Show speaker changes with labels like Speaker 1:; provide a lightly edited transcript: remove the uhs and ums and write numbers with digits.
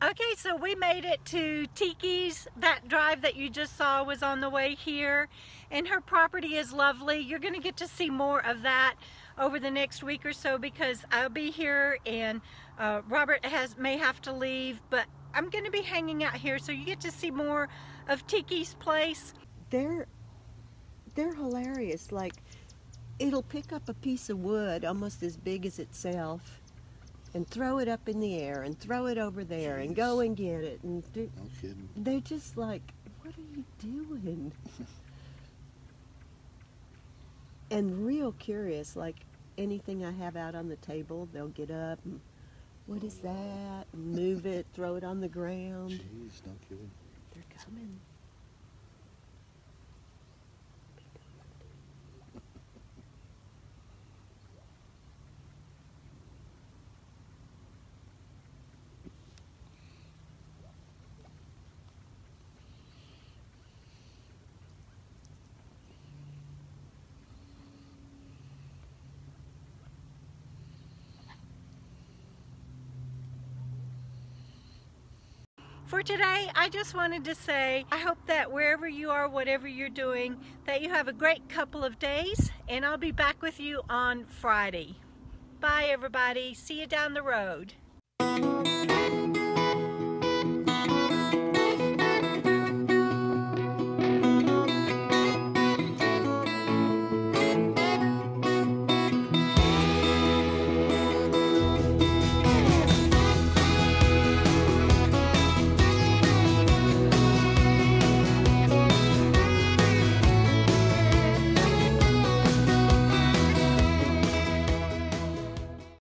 Speaker 1: Okay, so we made it to Tiki's. That drive that you just saw was on the way here, and her property is lovely. You're going to get to see more of that over the next week or so because I'll be here and Robert may have to leave, but I'm going to be hanging out here, so you get to see more of Tiki's place.
Speaker 2: They're hilarious. Like, it'll pick up a piece of wood almost as big as itself and throw it up in the air and throw it over there and go and get it. And no kidding. They're just like, what are you doing? And real curious, like anything I have out on the table, they'll get up and, what is that? And move it, throw it on the ground.
Speaker 3: Jeez, no kidding.
Speaker 2: They're coming.
Speaker 1: For today, I just wanted to say, I hope that wherever you are, whatever you're doing, that you have a great couple of days, and I'll be back with you on Friday. Bye everybody, see you down the road.